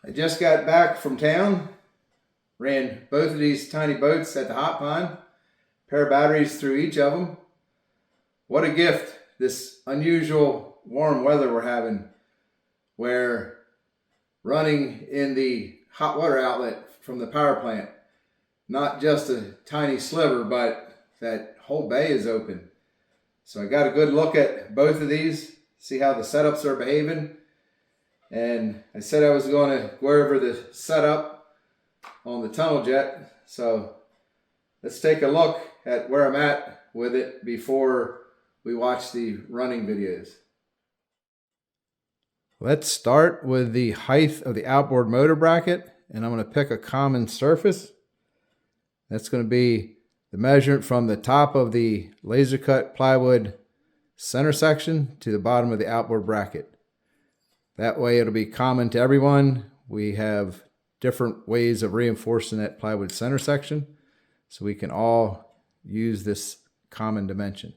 I just got back from town, ran both of these tiny boats at the hot pond, pair of batteries through each of them. What a gift, this unusual warm weather we're having, where running in the hot water outlet from the power plant, not just a tiny sliver, but that whole bay is open. So I got a good look at both of these, see how the setups are behaving. And I said I was going to go over the setup on the TunnelJet. So let's take a look at where I'm at with it before we watch the running videos. Let's start with the height of the outboard motor bracket, and I'm going to pick a common surface. That's going to be the measurement from the top of the laser cut plywood center section to the bottom of the outboard bracket. That way it'll be common to everyone. We have different ways of reinforcing that plywood center section, so we can all use this common dimension.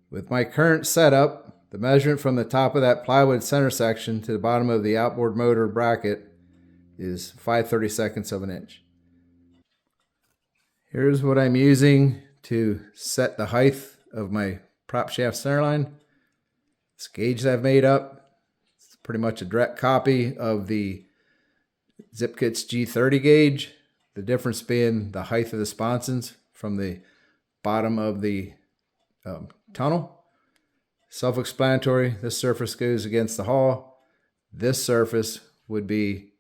With my current setup, the measurement from the top of that plywood center section to the bottom of the outboard motor bracket is 5/32 of an inch. Here's what I'm using to set the height of my prop shaft centerline. This gauge that I've made up, it's pretty much a direct copy of the Zipkit's G30 gauge. The difference being the height of the sponsons from the bottom of the tunnel. Self-explanatory. This surface goes against the hull. This surface would be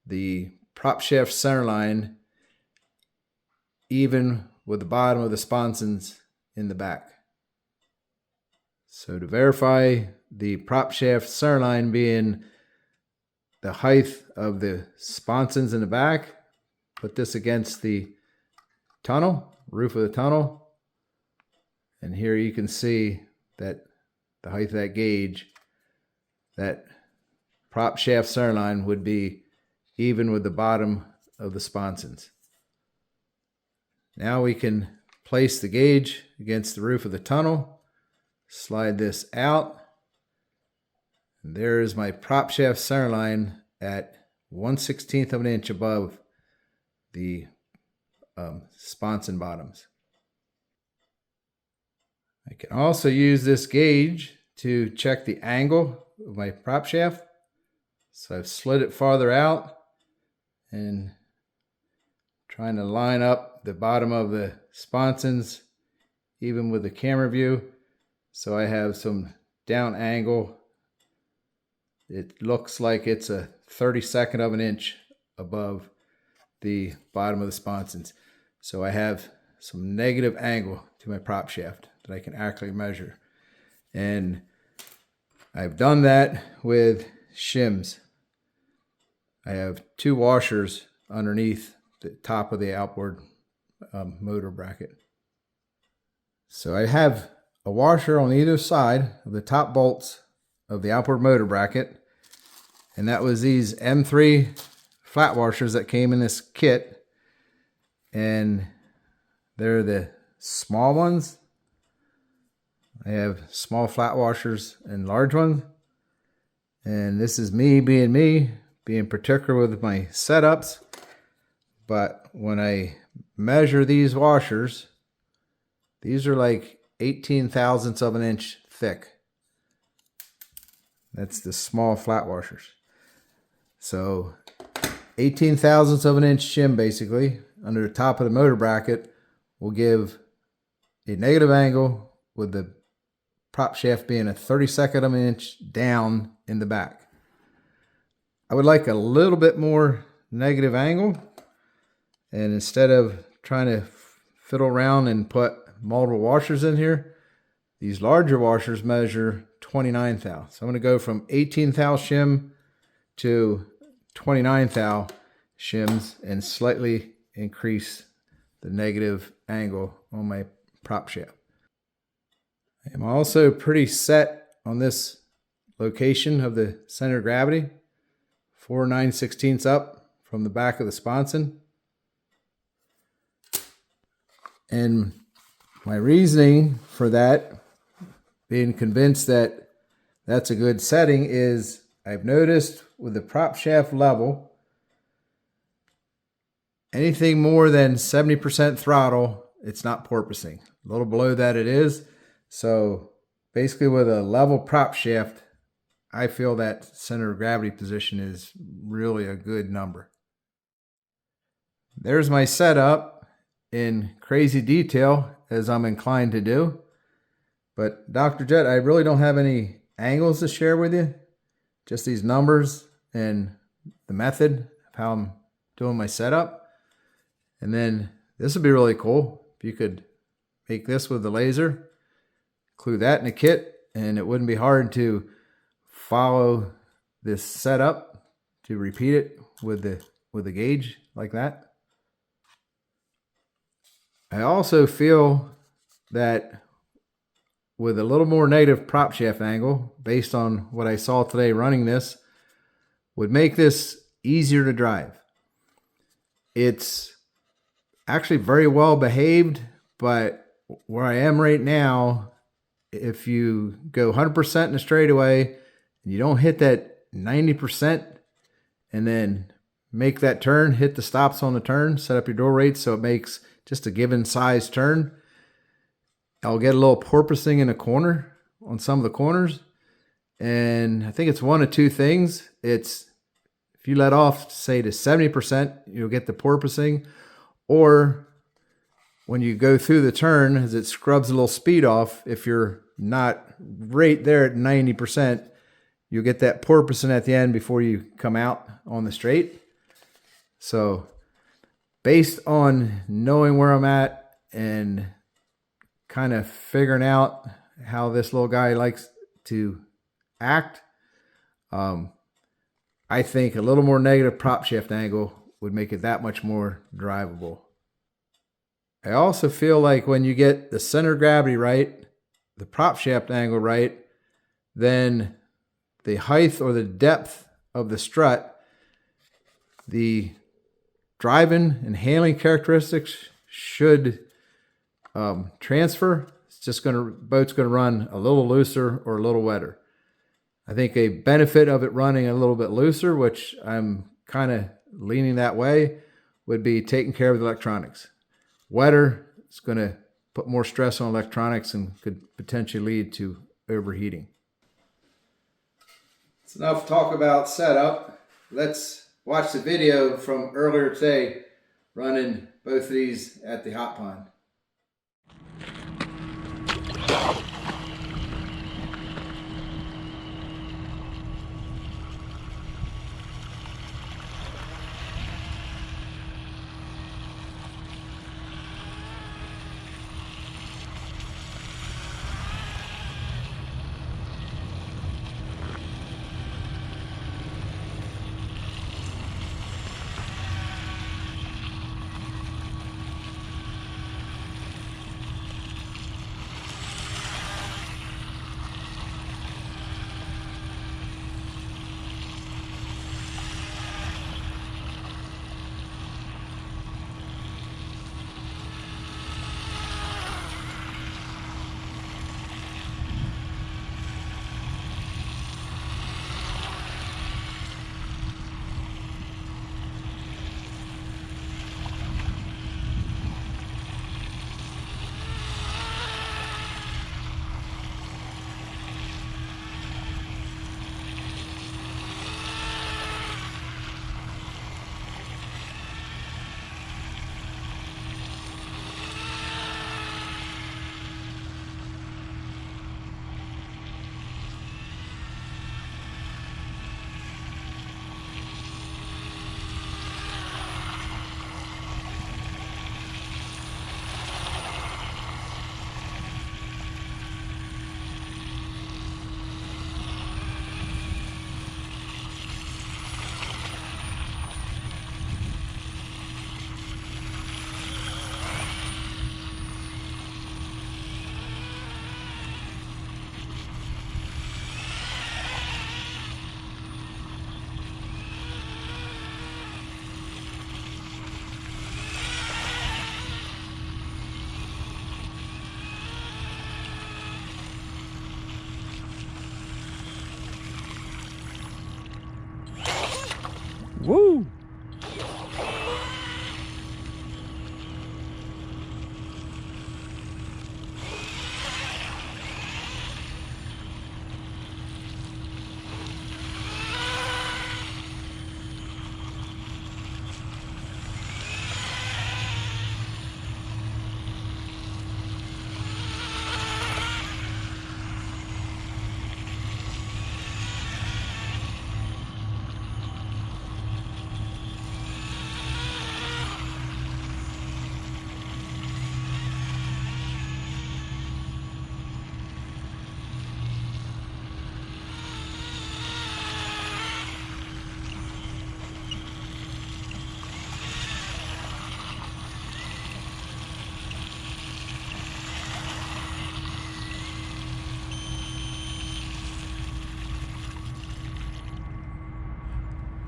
the prop shaft centerline, even with the bottom of the sponsons in the back. So to verify the prop shaft centerline being the height of the sponsons in the back, put this against the tunnel, roof of the tunnel, and here you can see that the height of that gauge, that prop shaft centerline would be even with the bottom of the sponsons. Now we can place the gauge against the roof of the tunnel, slide this out, and there is my prop shaft centerline at 1/16 of an inch above the sponson bottoms. I can also use this gauge to check the angle of my prop shaft. So I've slid it farther out and trying to line up the bottom of the sponsons even with the camera view. So I have some down angle. It looks like it's a 32nd of an inch above the bottom of the sponsons. So I have some negative angle to my prop shaft that I can accurately measure. And I've done that with shims. I have 2 washers underneath the top of the outboard motor bracket. So I have a washer on either side of the top bolts of the outboard motor bracket, and that was these M3 flat washers that came in this kit, and they're the small ones. I have small flat washers and large ones, and this is me, being particular with my setups. But when I measure these washers, these are like 18 thousandths of an inch thick. That's the small flat washers. So 18 thousandths of an inch shim basically under the top of the motor bracket will give a negative angle with the prop shaft being a 32nd of an inch down in the back. I would like a little bit more negative angle, and instead of trying to fiddle around and put multiple washers in here, these larger washers measure 29 thou. So I'm going to go from 18 thou shim to 29 thou shims and slightly increase the negative angle on my prop shaft. I'm also pretty set on this location of the center of gravity, 4 9/16 up from the back of the sponson. And my reasoning for that, being convinced that that's a good setting, is I've noticed with the prop shaft level, anything more than 70% throttle, it's not porpoising. A little below that it is. So basically with a level prop shaft, I feel that center of gravity position is really a good number. There's my setup in crazy detail, as I'm inclined to do. But Dr. Jet, I really don't have any angles to share with you. Just these numbers and the method of how I'm doing my setup. And then this would be really cool if you could make this with the laser, include that in the kit, and it wouldn't be hard to follow this setup to repeat it with the gauge like that. I also feel that with a little more negative prop shaft angle, based on what I saw today running this, would make this easier to drive. It's actually very well behaved, but where I am right now, if you go 100% in a straightaway, and you don't hit that 90%, and then make that turn, hit the stops on the turn, set up your door rates so it makes just a given size turn, I'll get a little porpoising in a corner on some of the corners. And I think it's one of two things. It's if you let off, say, to 70%, you'll get the porpoising. Or when you go through the turn, as it scrubs a little speed off, if you're not right there at 90%, you'll get that porpoising at the end before you come out on the straight. So based on knowing where I'm at and kind of figuring out how this little guy likes to act, I think a little more negative prop shaft angle would make it that much more drivable. I also feel like when you get the center of gravity right, the prop shaft angle right, then the height or the depth of the strut, the driving and handling characteristics should transfer. It's just boat's gonna run a little looser or a little wetter. I think a benefit of it running a little bit looser, which I'm kind of leaning that way, would be taking care of the electronics. Wetter, it's gonna put more stress on electronics and could potentially lead to overheating. It's enough talk about setup. Let's watch the video from earlier today running both of these at the hot pond. Woo!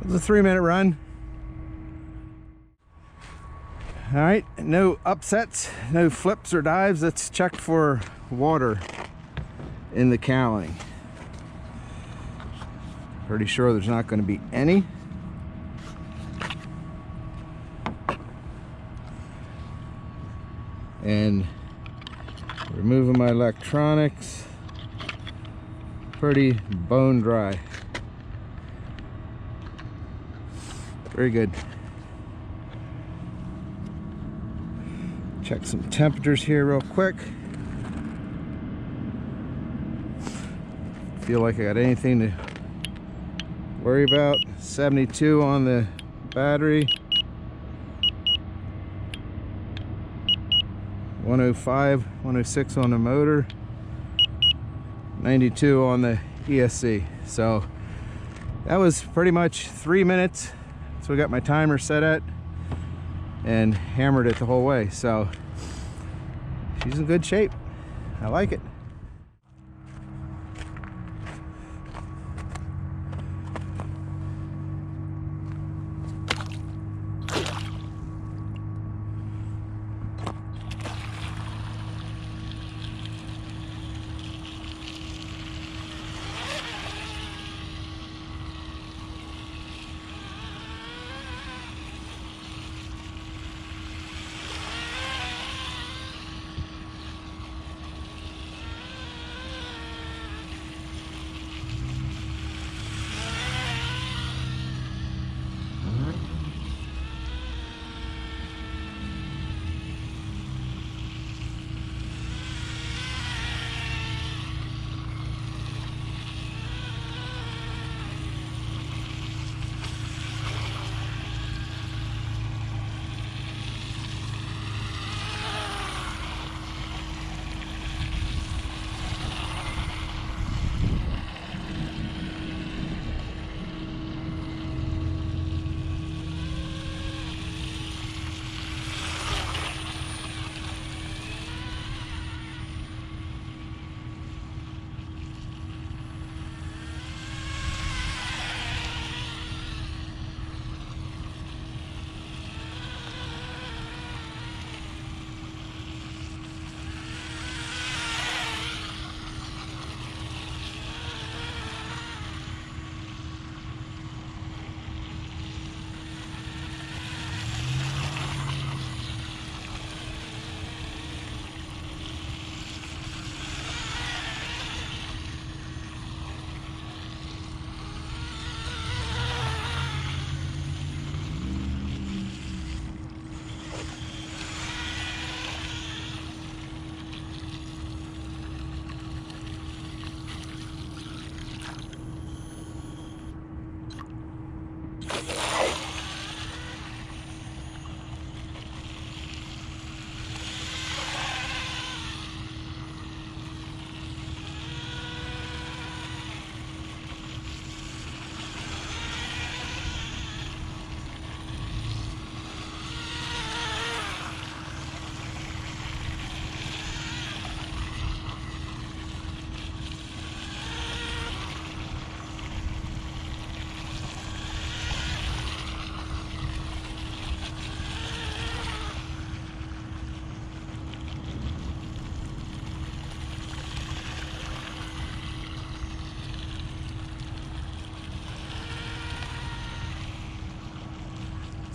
It was a 3-minute run. All right, no upsets, no flips or dives. Let's check for water in the cowling. Pretty sure there's not going to be any. And removing my electronics, pretty bone dry. Very good. Check some temperatures here real quick. Feel like I got anything to worry about. 72 on the battery. 105, 106 on the motor. 92 on the ESC. So that was pretty much 3 minutes. So we got my timer set at and hammered it the whole way. So she's in good shape. I like it.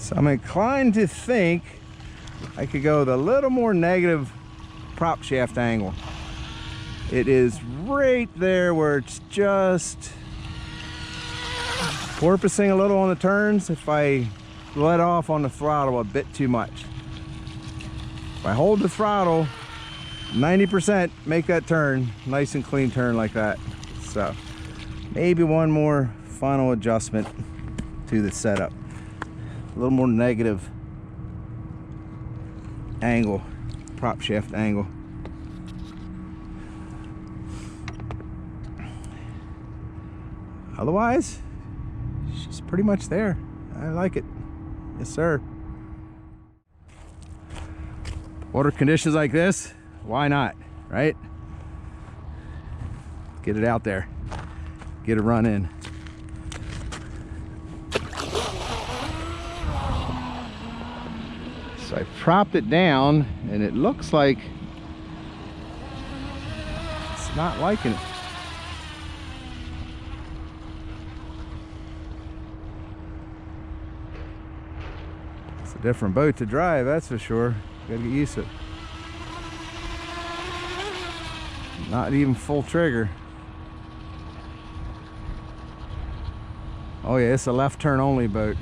So I'm inclined to think I could go with a little more negative prop shaft angle. It is right there where it's just porpoising a little on the turns if I let off on the throttle a bit too much. If I hold the throttle 90%, make that turn, nice and clean turn like that. So maybe one more final adjustment to the setup. A little more negative angle, prop shaft angle. Otherwise, she's pretty much there. I like it. Yes, sir. Water conditions like this, why not, right? Get it out there. Get a run in. So I propped it down and it looks like it's not liking it. It's a different boat to drive, that's for sure. Gotta get used to it. Not even full trigger. Oh yeah, it's a left turn only boat.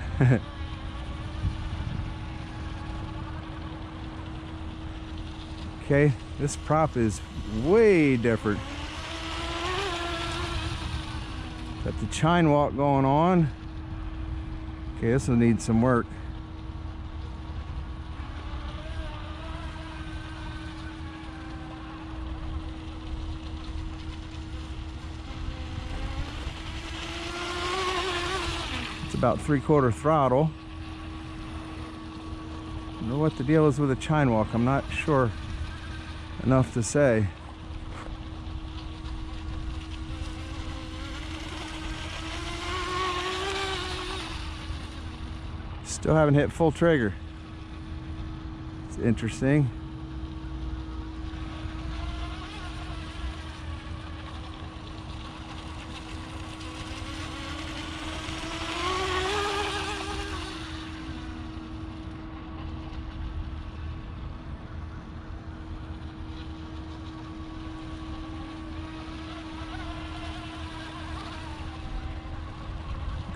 Okay, this prop is way different. Got the chine walk going on. Okay, this will need some work. It's about 3/4 throttle. I don't know what the deal is with the chine walk. I'm not sure enough to say. Still haven't hit full trigger. It's interesting.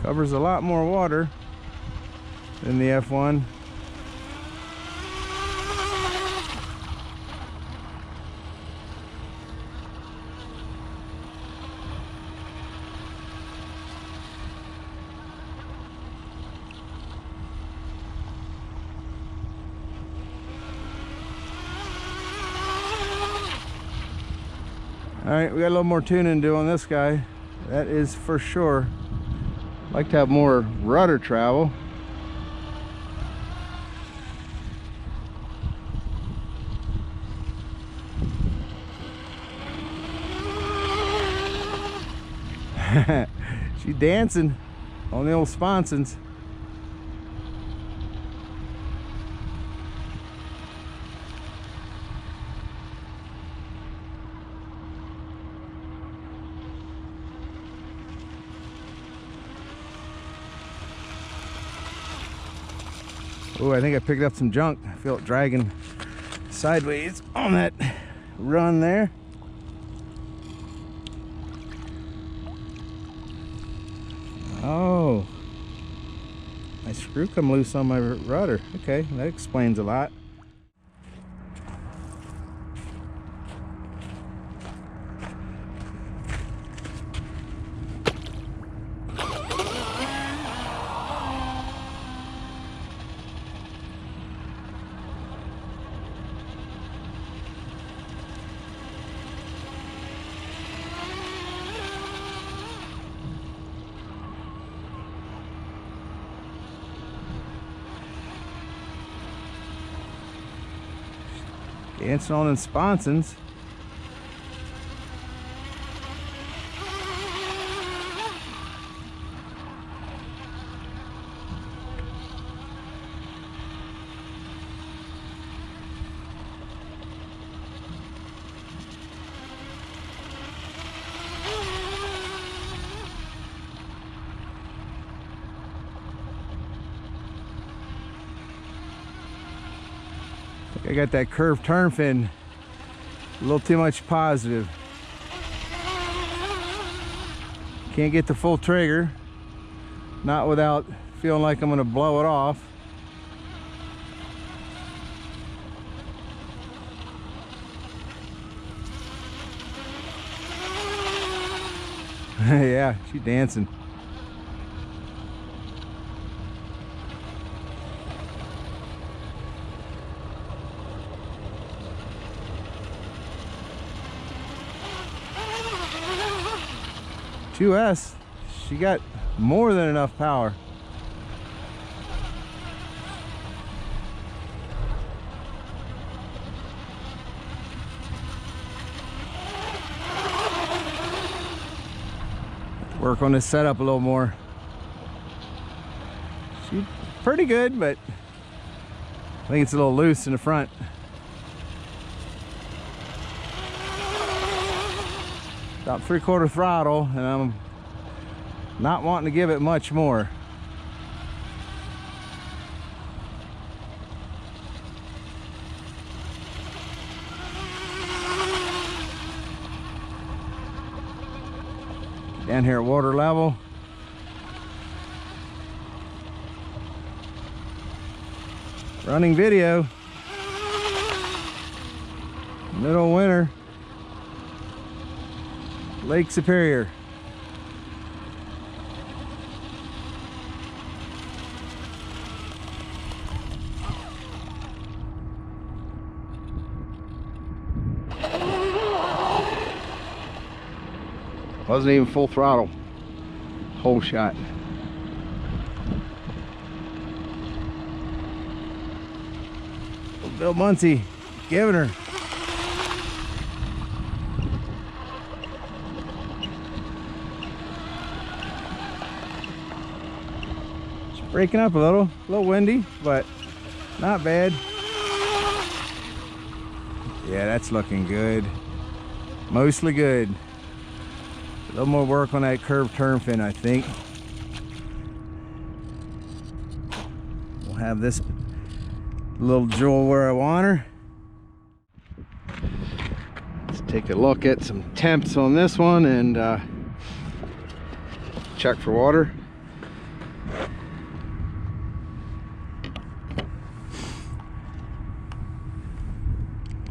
Covers a lot more water than the F1. All right, we got a little more tuning to do on this guy. That is for sure. Like to have more rudder travel. She's dancing on the old sponsons. Oh, I think I picked up some junk. I feel it dragging sideways on that run there. Oh, my screw come loose on my rudder. Okay, that explains a lot. Dancing on the sponsons. I got that curved turn fin a little too much positive. Can't get the full trigger, not without feeling like I'm gonna blow it off. Yeah, she's dancing. S, she got more than enough power. Work on this setup a little more. She's pretty good, but I think it's a little loose in the front. About 3/4 throttle, and I'm not wanting to give it much more. Down here at water level. Running video. Middle of winter. Lake Superior. Wasn't even full throttle. Whole shot. Bill Muncie giving her. Breaking up a little windy, but not bad. Yeah, that's looking good. Mostly good. A little more work on that curved turn fin, I think. We'll have this little jewel where I want her. Let's take a look at some temps on this one and check for water.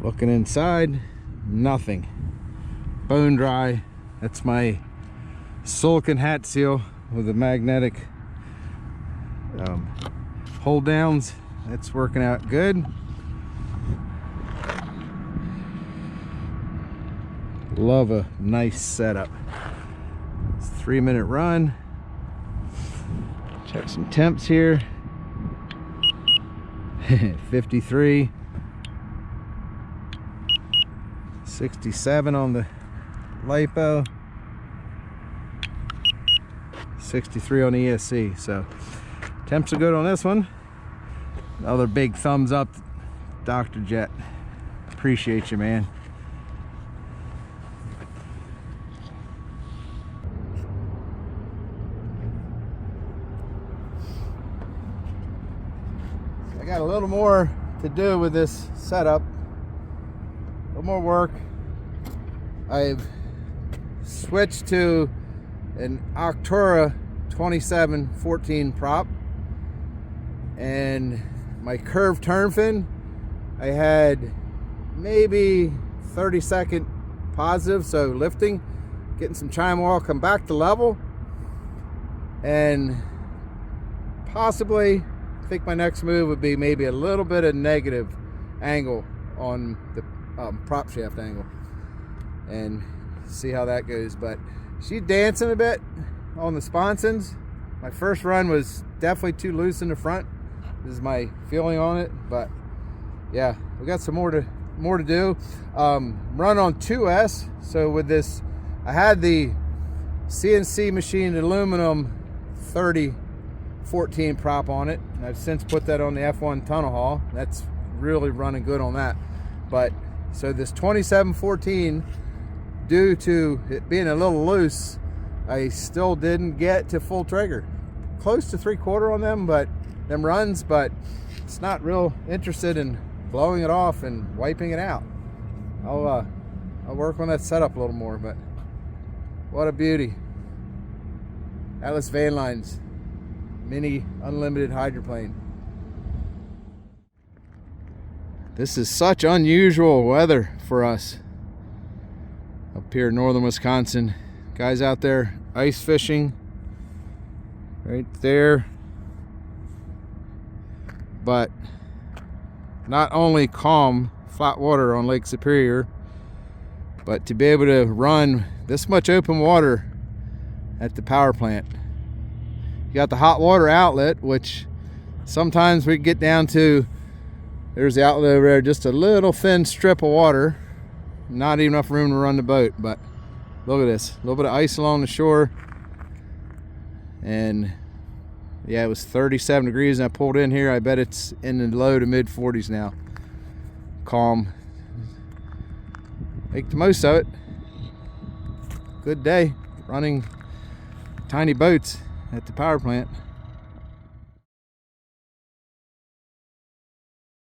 Looking inside, nothing. Bone dry. That's my silicone hat seal with the magnetic hold downs. That's working out good. Love a nice setup. It's a 3-minute run. Check some temps here. 53. 67 on the LiPo, 63 on the ESC. So temps are good on this one. Another big thumbs up, Dr. Jet. Appreciate you, man. I got a little more to do with this setup. A little more work. I've switched to an Octura 2714 prop, and my curved turn fin, I had maybe 30-second positive, so lifting, getting some chime oil, come back to level, and possibly I think my next move would be maybe a little bit of negative angle on the prop shaft angle and see how that goes. But she's dancing a bit on the sponsons. My first run was definitely too loose in the front. This is my feeling on it, but yeah, we got some more to do. Run on 2S. So with this, I had the CNC machined aluminum 3014 prop on it, and I've since put that on the F1 tunnel haul. That's really running good on that. But so this 2714, due to it being a little loose, I still didn't get to full trigger. Close to 3/4 on them, but them runs, but it's not real interested in blowing it off and wiping it out. I'll work on that setup a little more, but what a beauty. Atlas Van Line's mini unlimited hydroplane. This is such unusual weather for us up here in northern Wisconsin. Guys out there ice fishing right there. But not only calm, flat water on Lake Superior, but to be able to run this much open water at the power plant. You got the hot water outlet, which sometimes we get down to, there's the outlet over there, just a little thin strip of water, not even enough room to run the boat. But look at this, a little bit of ice along the shore, and yeah, it was 37 degrees and I pulled in here. I bet it's in the low to mid 40s now. Calm. Make the most of it. Good day running tiny boats at the power plant.